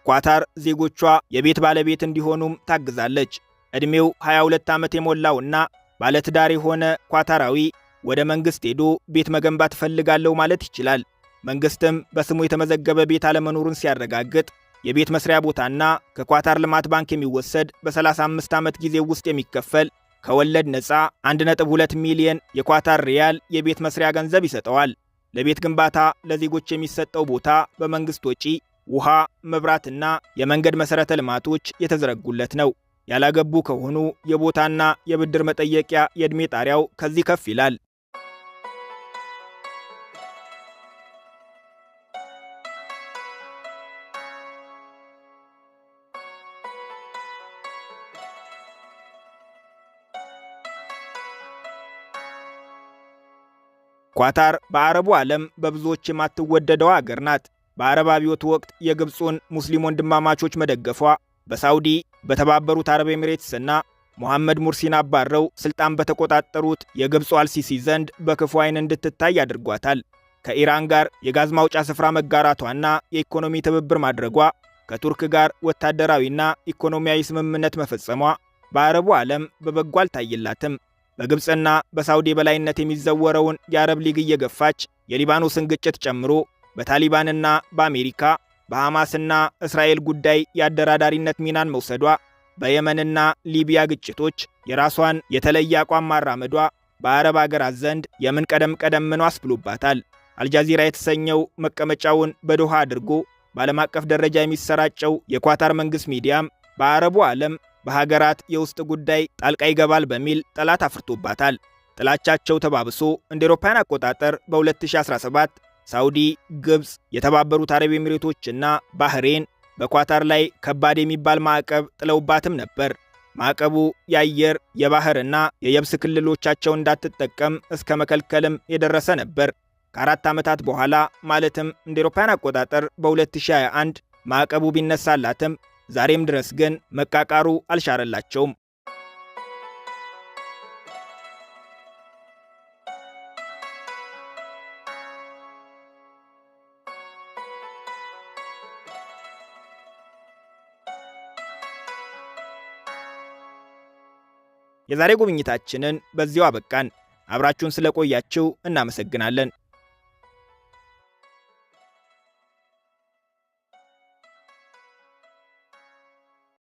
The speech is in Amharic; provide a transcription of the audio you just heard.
ኳታር ዜጎቿ የቤት ባለቤት እንዲሆኑም ታግዛለች። ዕድሜው 22 ዓመት የሞላውና ባለትዳር የሆነ ኳታራዊ ወደ መንግስት ሄዶ ቤት መገንባት እፈልጋለሁ ማለት ይችላል። መንግስትም በስሙ የተመዘገበ ቤት አለመኖሩን ሲያረጋግጥ የቤት መስሪያ ቦታና ከኳታር ልማት ባንክ የሚወሰድ በ35 ዓመት ጊዜ ውስጥ የሚከፈል ከወለድ ነፃ 1.2 ሚሊዮን የኳታር ሪያል የቤት መስሪያ ገንዘብ ይሰጠዋል። ለቤት ግንባታ ለዜጎች የሚሰጠው ቦታ በመንግስት ወጪ ውሃ፣ መብራትና የመንገድ መሰረተ ልማቶች የተዘረጉለት ነው። ያላገቡ ከሆኑ የቦታና የብድር መጠየቂያ የዕድሜ ጣሪያው ከዚህ ከፍ ይላል። ኳታር በአረቡ ዓለም በብዙዎች የማትወደደው አገር ናት። በአረብ አብዮት ወቅት የግብፁን ሙስሊም ወንድማማቾች መደገፏ በሳውዲ በተባበሩት አረብ ኤሚሬትስና ሙሐመድ ሙርሲን አባረው ስልጣን በተቆጣጠሩት የግብፁ አልሲሲ ዘንድ በክፉ ዓይን እንድትታይ አድርጓታል። ከኢራን ጋር የጋዝ ማውጫ ስፍራ መጋራቷና የኢኮኖሚ ትብብር ማድረጓ፣ ከቱርክ ጋር ወታደራዊና ኢኮኖሚያዊ ስምምነት መፈጸሟ በአረቡ ዓለም በበጎ አልታየላትም። በግብፅና በሳውዲ በላይነት የሚዘወረውን የአረብ ሊግ እየገፋች የሊባኖስን ግጭት ጨምሮ በታሊባንና በአሜሪካ በሐማስና እስራኤል ጉዳይ የአደራዳሪነት ሚናን መውሰዷ፣ በየመንና ሊቢያ ግጭቶች የራሷን የተለየ አቋም ማራመዷ በአረብ አገራት ዘንድ የምን ቀደም ነው አስብሎባታል። አልጃዚራ የተሰኘው መቀመጫውን በዶሃ አድርጎ በዓለም አቀፍ ደረጃ የሚሰራጨው የኳታር መንግሥት ሚዲያም በአረቡ ዓለም በሀገራት የውስጥ ጉዳይ ጣልቃ ይገባል በሚል ጠላት አፍርቶባታል። ጥላቻቸው ተባብሶ እንደ አውሮፓውያን አቆጣጠር በ2017 ሳውዲ፣ ግብፅ፣ የተባበሩት አረብ ኤሚሬቶችና ባህሬን በኳታር ላይ ከባድ የሚባል ማዕቀብ ጥለውባትም ነበር። ማዕቀቡ የአየር የባህርና የየብስ ክልሎቻቸው እንዳትጠቀም እስከ መከልከልም የደረሰ ነበር። ከ4 ዓመታት በኋላ ማለትም እንደ አውሮፓውያን አቆጣጠር በ2021 ማዕቀቡ ቢነሳላትም ዛሬም ድረስ ግን መቃቃሩ አልሻረላቸውም። የዛሬ ጉብኝታችንን በዚያው አበቃን። አብራችሁን ስለቆያችሁ እናመሰግናለን።